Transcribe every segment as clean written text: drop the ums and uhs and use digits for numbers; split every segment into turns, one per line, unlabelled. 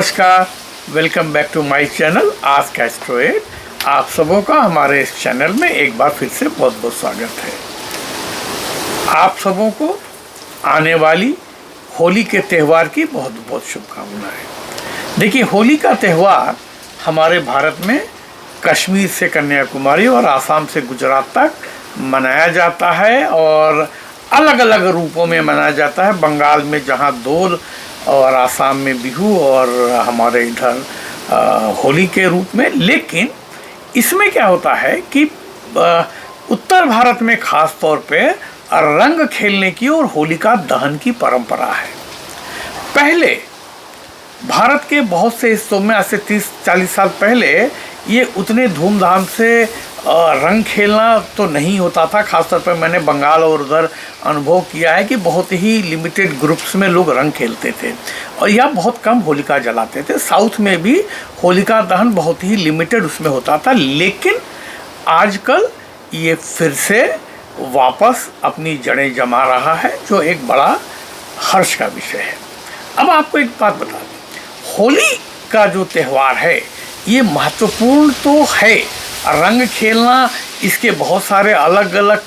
नमस्कार, welcome back to my channel आज का स्टोरी। आप सबों का हमारे इस चैनल में एक बार फिर से बहुत बहुत स्वागत है। आप सबों को आने वाली होली के त्यौहार की बहुत बहुत शुभकामनाएं। देखिए, होली का त्यौहार हमारे भारत में कश्मीर से कन्याकुमारी और आसाम से गुजरात तक मनाया जाता है और अलग अलग रूपों में मनाया जाता है। बंगाल में जहाँ दोल और आसाम में बिहू और हमारे इधर होली के रूप में। लेकिन इसमें क्या होता है कि उत्तर भारत में ख़ास तौर पे रंग खेलने की और होलिका दहन की परंपरा है। पहले भारत के बहुत से हिस्सों में आज से 30-40 साल पहले ये उतने धूमधाम से रंग खेलना तो नहीं होता था। खासतौर पर मैंने बंगाल और उधर अनुभव किया है कि बहुत ही लिमिटेड ग्रुप्स में लोग रंग खेलते थे और या बहुत कम होलिका जलाते थे। साउथ में भी होलिका दहन बहुत ही लिमिटेड उसमें होता था, लेकिन आजकल ये फिर से वापस अपनी जड़ें जमा रहा है, जो एक बड़ा हर्ष का विषय है। अब आपको एक बात बता दें, होली का जो त्यौहार है ये महत्वपूर्ण तो है। रंग खेलना, इसके बहुत सारे अलग अलग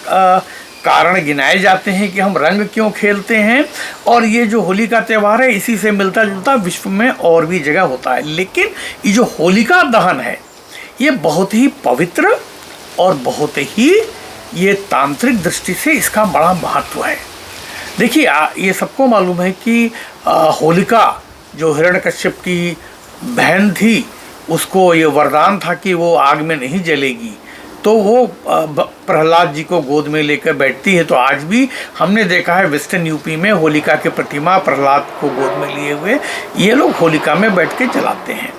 कारण गिनाए जाते हैं कि हम रंग क्यों खेलते हैं, और ये जो होली का त्यौहार है इसी से मिलता जुलता विश्व में और भी जगह होता है। लेकिन ये जो होलिका दहन है ये बहुत ही पवित्र और बहुत ही ये तांत्रिक दृष्टि से इसका बड़ा महत्व है। देखिए, ये सबको मालूम है कि होलिका जो हिरण्यकश्यप की बहन थी, उसको ये वरदान था कि वो आग में नहीं जलेगी, तो वो प्रहलाद जी को गोद में लेकर बैठती है। तो आज भी हमने देखा है वेस्टर्न यूपी में होलिका की प्रतिमा प्रहलाद को गोद में लिए हुए ये लोग होलिका में बैठ के जलाते हैं।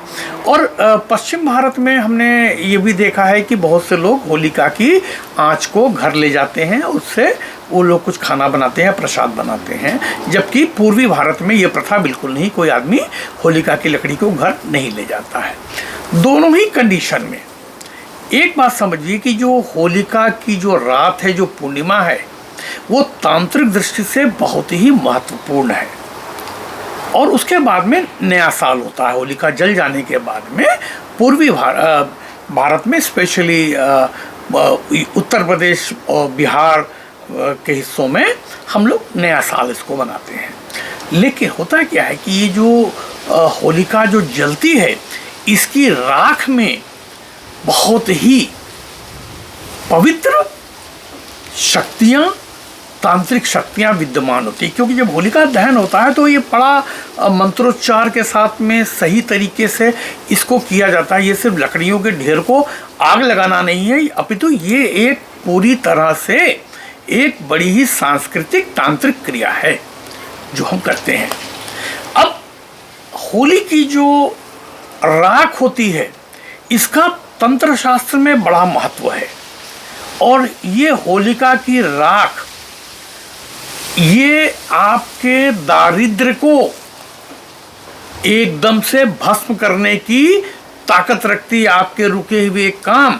और पश्चिम भारत में हमने ये भी देखा है कि बहुत से लोग होलिका की आँच को घर ले जाते हैं, उससे वो लोग कुछ खाना बनाते हैं, प्रसाद बनाते हैं। जबकि पूर्वी भारत में ये प्रथा बिल्कुल नहीं, कोई आदमी होलिका की लकड़ी को घर नहीं ले जाता है। दोनों ही कंडीशन में एक बात समझिए कि जो होलिका की जो रात है, जो पूर्णिमा है, वो तांत्रिक दृष्टि से बहुत ही महत्वपूर्ण है। और उसके बाद में नया साल होता है। होलिका जल जाने के बाद में पूर्वी भारत में स्पेशली उत्तर प्रदेश और बिहार के हिस्सों में हम लोग नया साल इसको मनाते हैं। लेकिन होता क्या है कि ये जो होलिका जो जलती है, इसकी राख में बहुत ही पवित्र शक्तियाँ, तांत्रिक शक्तियाँ विद्यमान होती है। क्योंकि जब होलिका दहन होता है तो ये बड़ा मंत्रोच्चार के साथ में सही तरीके से इसको किया जाता है। ये सिर्फ लकड़ियों के ढेर को आग लगाना नहीं है, अपितु ये एक पूरी तरह से एक बड़ी ही सांस्कृतिक तांत्रिक क्रिया है जो हम करते हैं। अब होली की जो राख होती है, इसका तंत्र शास्त्र में बड़ा महत्व है। और ये होलिका की राख ये आपके दारिद्र्य को एकदम से भस्म करने की ताकत रखती है। आपके रुके हुए काम,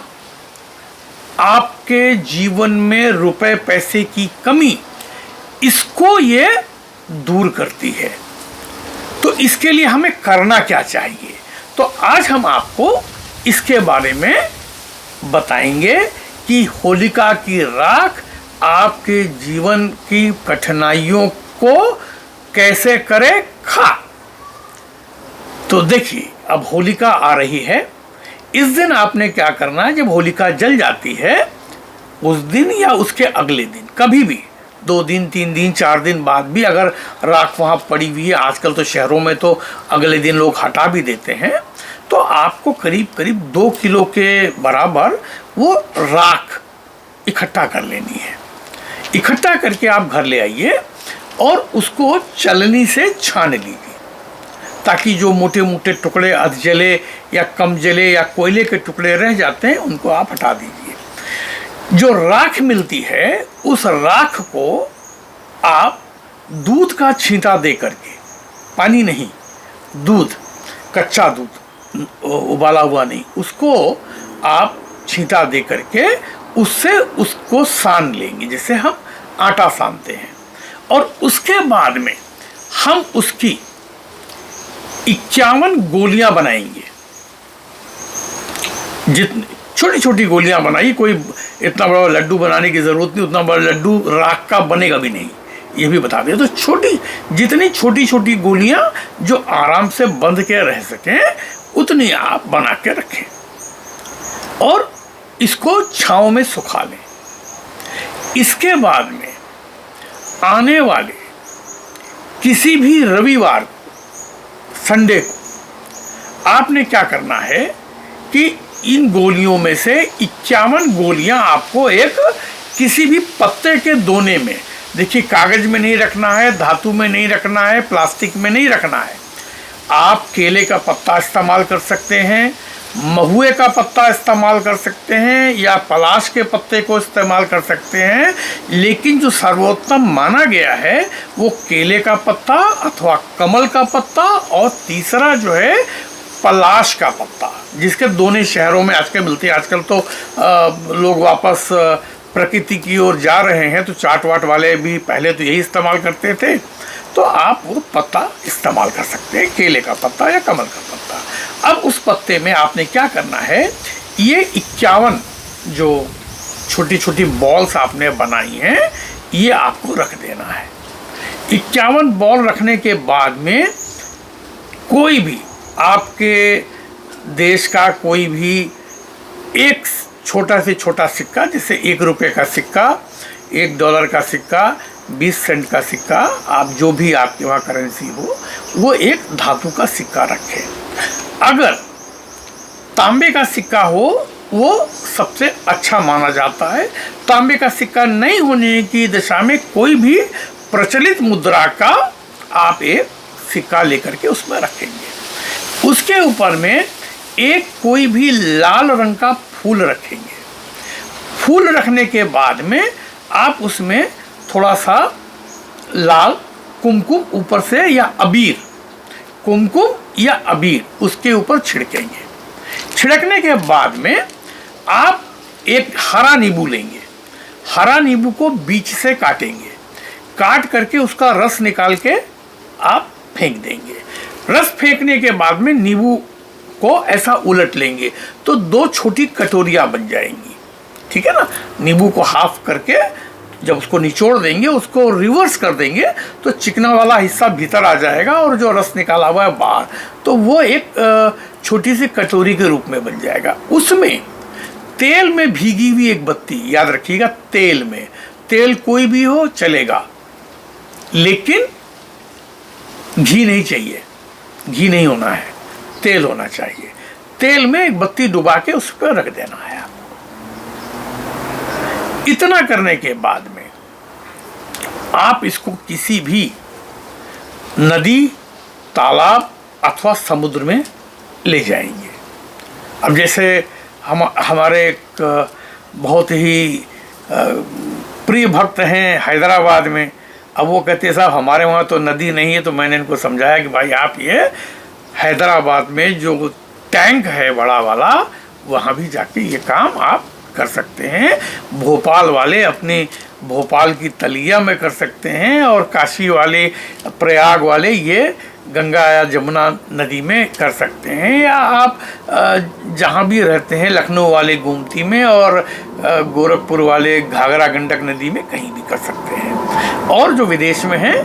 आपके जीवन में रुपए पैसे की कमी, इसको ये दूर करती है। तो इसके लिए हमें करना क्या चाहिए, तो आज हम आपको इसके बारे में बताएंगे कि होलिका की राख आपके जीवन की कठिनाइयों को कैसे करे खा। तो देखिए, अब होलिका आ रही है। इस दिन आपने क्या करना है, जब होलिका जल जाती है उस दिन या उसके अगले दिन, कभी भी 2 दिन 3 दिन 4 दिन बाद भी अगर राख वहाँ पड़ी हुई है, आजकल तो शहरों में तो अगले दिन लोग हटा भी देते हैं, तो आपको करीब करीब 2 किलो के बराबर वो राख इकट्ठा कर लेनी है। इकट्ठा करके आप घर ले आइए और उसको छलनी से छान लीजिए, ताकि जो मोटे मोटे टुकड़े अध जले या कम जले या कोयले के टुकड़े रह जाते हैं उनको आप हटा दीजिए। जो राख मिलती है उस राख को आप दूध का छींटा दे करके, पानी नहीं, दूध, कच्चा दूध, उबाला हुआ नहीं, उसको आप छींटा दे करके उससे उसको सान लेंगे, जैसे हम आटा सानते हैं। और उसके बाद में हम उसकी 51 गोलियां बनाएंगे। जितनी छोटी छोटी गोलियां बनाई, कोई इतना बड़ा लड्डू बनाने की जरूरत नहीं, उतना बड़ा लड्डू राख का बनेगा भी नहीं, ये भी बता दें। तो जितनी छोटी छोटी गोलियां जो आराम से बंद के रह सकें उतनी आप बना के रखें और इसको छांव में सुखा लें। इसके बाद में आने वाले किसी भी रविवार संडे को आपने क्या करना है कि इन गोलियों में से 51 गोलियां आपको एक किसी भी पत्ते के दोने में, देखिए कागज में नहीं रखना है, धातु में नहीं रखना है, प्लास्टिक में नहीं रखना है। आप केले का पत्ता इस्तेमाल कर सकते हैं, महुए का पत्ता इस्तेमाल कर सकते हैं या पलाश के पत्ते को इस्तेमाल कर सकते हैं, लेकिन जो सर्वोत्तम माना गया है वो केले का पत्ता अथवा कमल का पत्ता और तीसरा जो है पलाश का पत्ता, जिसके दोनों शहरों में आजकल मिलते हैं। आजकल तो लोग वापस प्रकृति की ओर जा रहे हैं, तो चाट वाट वाले भी पहले तो यही इस्तेमाल करते थे, तो आप वो पत्ता इस्तेमाल कर सकते हैं, केले का पत्ता या कमल का पत्ता। अब उस पत्ते में आपने क्या करना है, ये 51 जो छोटी छोटी बॉल्स आपने बनाई हैं ये आपको रख देना है। 51 बॉल रखने के बाद में कोई भी आपके देश का कोई भी एक छोटा से छोटा सिक्का, जैसे 1 रुपये का सिक्का, $1 का सिक्का, 20 सेंट का सिक्का, आप जो भी आपके वहाँ करेंसी हो वो एक धातु का सिक्का रखें। अगर तांबे का सिक्का हो वो सबसे अच्छा माना जाता है। तांबे का सिक्का नहीं होने की दशा में कोई भी प्रचलित मुद्रा का आप एक सिक्का लेकर के उसमें रखेंगे। उसके ऊपर में एक कोई भी लाल रंग का फूल रखेंगे। फूल रखने के बाद में आप उसमें थोड़ा सा लाल कुमकुम ऊपर से या अबीर, कुमकुम या अबीर उसके ऊपर छिड़केंगे। छिड़कने के बाद में आप एक हरा नींबू लेंगे। हरा नींबू को बीच से काटेंगे, काट करके उसका रस निकाल के आप फेंक देंगे। रस फेंकने के बाद में नींबू को ऐसा उलट लेंगे तो 2 छोटी कटोरियाँ बन जाएंगी, ठीक है ना। नींबू को हाफ करके जब उसको निचोड़ देंगे, उसको रिवर्स कर देंगे तो चिकना वाला हिस्सा भीतर आ जाएगा और जो रस निकाला हुआ है बाहर, तो वो एक छोटी सी कटोरी के रूप में बन जाएगा। उसमें तेल में भीगी हुई एक बत्ती, याद रखिएगा तेल में, तेल कोई भी हो चलेगा लेकिन घी नहीं चाहिए, घी नहीं होना है, तेल होना चाहिए। तेल में एक बत्ती डुबा के उस पर रख देना है आपको। इतना करने के बाद में आप इसको किसी भी नदी, तालाब अथवा समुद्र में ले जाएंगे। अब जैसे हमारे एक बहुत ही प्रिय भक्त हैं हैदराबाद में, अब वो कहते हैं साहब हमारे वहाँ तो नदी नहीं है, तो मैंने इनको समझाया कि भाई आप ये हैदराबाद में जो टैंक है बड़ा वाला, वहाँ भी जाके ये काम आप कर सकते हैं। भोपाल वाले अपनी भोपाल की तलिया में कर सकते हैं और काशी वाले, प्रयाग वाले ये गंगा या जमुना नदी में कर सकते हैं, या आप जहाँ भी रहते हैं लखनऊ वाले गोमती में और गोरखपुर वाले घाघरा गंडक नदी में कहीं भी कर सकते हैं। और जो विदेश में हैं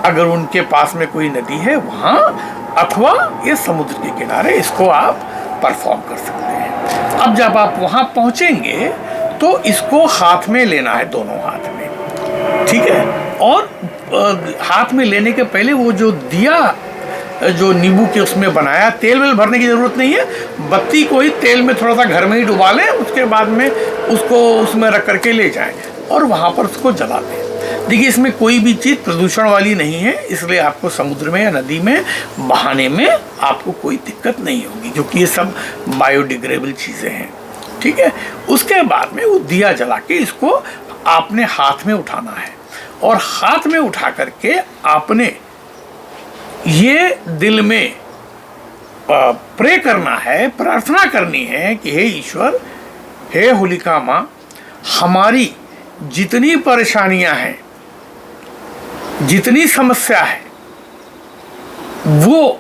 अगर उनके पास में कोई नदी है वहाँ अथवा ये समुद्र के किनारे इसको आप परफॉर्म कर सकते हैं। अब जब आप वहाँ पहुँचेंगे तो इसको हाथ में लेना है, दोनों हाथ में, ठीक है। और हाथ में लेने के पहले वो जो दिया जो नींबू के उसमें बनाया, तेल वेल भरने की ज़रूरत नहीं है, बत्ती को ही तेल में थोड़ा सा घर में ही डुबा लें, उसके बाद में उसको उसमें रख करके ले जाएं और वहाँ पर उसको जला दें। देखिए इसमें कोई भी चीज़ प्रदूषण वाली नहीं है, इसलिए आपको समुद्र में या नदी में बहाने में आपको कोई दिक्कत नहीं होगी, क्योंकि ये सब बायोडिग्रेडेबल चीज़ें हैं, ठीक है। उसके बाद में वो दिया जला के इसको आपने हाथ में उठाना है और हाथ में उठा करके आपने ये दिल में प्रे करना है, प्रार्थना करनी है कि हे ईश्वर, हे होलिका माँ, हमारी जितनी परेशानियां हैं, जितनी समस्या है, वो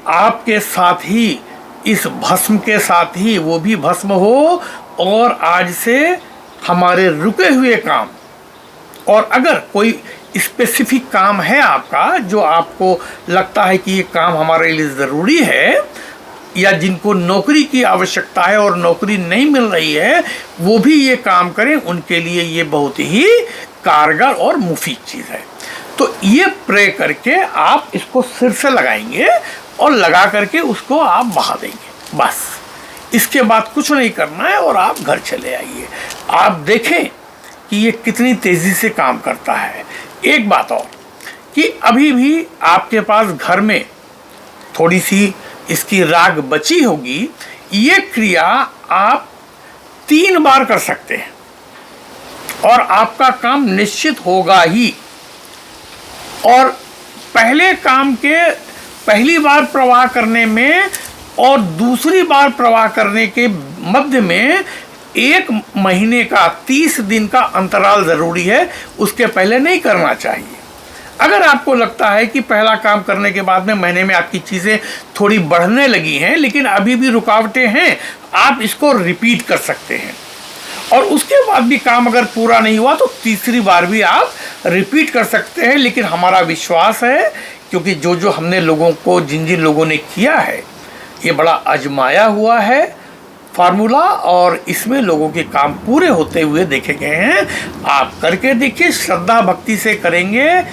आपके साथ ही, इस भस्म के साथ ही वो भी भस्म हो, और आज से हमारे रुके हुए काम, और अगर कोई स्पेसिफिक काम है आपका जो आपको लगता है कि ये काम हमारे लिए ज़रूरी है, या जिनको नौकरी की आवश्यकता है और नौकरी नहीं मिल रही है, वो भी ये काम करें, उनके लिए ये बहुत ही कारगर और मुफीद चीज़ है। तो ये प्रे करके आप इसको सिर से लगाएंगे और लगा करके उसको आप बहा देंगे, बस। इसके बाद कुछ नहीं करना है और आप घर चले आइए। आप देखें कि ये कितनी तेज़ी से काम करता है। एक बात और कि अभी भी आपके पास घर में थोड़ी सी इसकी राख बची होगी, ये क्रिया आप 3 बार कर सकते हैं और आपका काम निश्चित होगा ही। और पहले काम के पहली बार प्रवाह करने में और दूसरी बार प्रवाह करने के मध्य में 1 महीने का 30 दिन का अंतराल ज़रूरी है, उसके पहले नहीं करना चाहिए। अगर आपको लगता है कि पहला काम करने के बाद में महीने में आपकी चीज़ें थोड़ी बढ़ने लगी हैं लेकिन अभी भी रुकावटें हैं, आप इसको रिपीट कर सकते हैं। और उसके बाद भी काम अगर पूरा नहीं हुआ तो तीसरी बार भी आप रिपीट कर सकते हैं। लेकिन हमारा विश्वास है, क्योंकि जो हमने लोगों को, जिन लोगों ने किया है, ये बड़ा आजमाया हुआ है फार्मूला, और इसमें लोगों के काम पूरे होते हुए देखे गए हैं। आप करके देखिए, श्रद्धा भक्ति से करेंगे,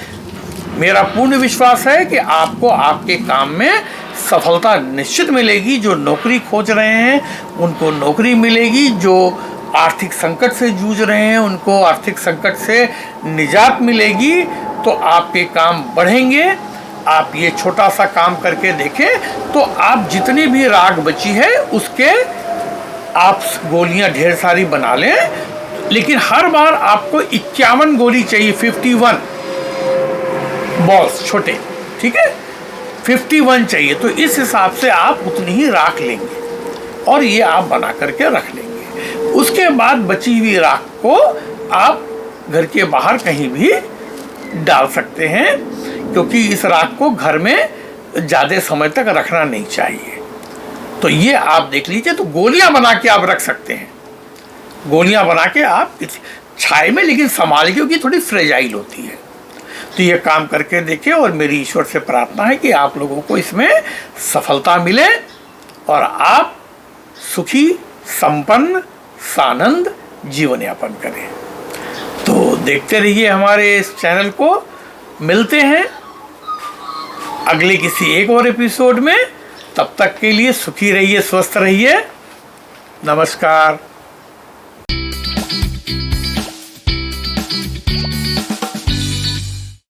मेरा पूर्ण विश्वास है कि आपको आपके काम में सफलता निश्चित मिलेगी। जो नौकरी खोज रहे हैं उनको नौकरी मिलेगी, जो आर्थिक संकट से जूझ रहे हैं उनको आर्थिक संकट से निजात मिलेगी। तो आपके काम बढ़ेंगे। आप ये छोटा सा काम करके देखें तो आप जितनी भी राख बची है उसके आप गोलियां ढेर सारी बना लें, लेकिन हर बार आपको 51 गोली चाहिए, 51 बॉल्स छोटे, ठीक है, 51 चाहिए। तो इस हिसाब से आप उतनी ही राख लेंगे और ये आप बना करके रख लेंगे। उसके बाद बची हुई राख को आप घर के बाहर कहीं भी डाल सकते हैं, क्योंकि इस राख को घर में ज़्यादा समय तक रखना नहीं चाहिए। तो ये आप देख लीजिए। तो गोलियां बना के आप रख सकते हैं, गोलियां बना के आप छाए में, लेकिन संभाल के, क्योंकि थोड़ी फ्रेजाइल होती है। तो ये काम करके देखें और मेरी ईश्वर से प्रार्थना है कि आप लोगों को इसमें सफलता मिले और आप सुखी, संपन्न, सानंद जीवन यापन करें। तो देखते रहिए हमारे इस चैनल को। मिलते हैं अगले किसी एक और एपिसोड में। तब तक के लिए सुखी रहिए, स्वस्थ रहिए। नमस्कार।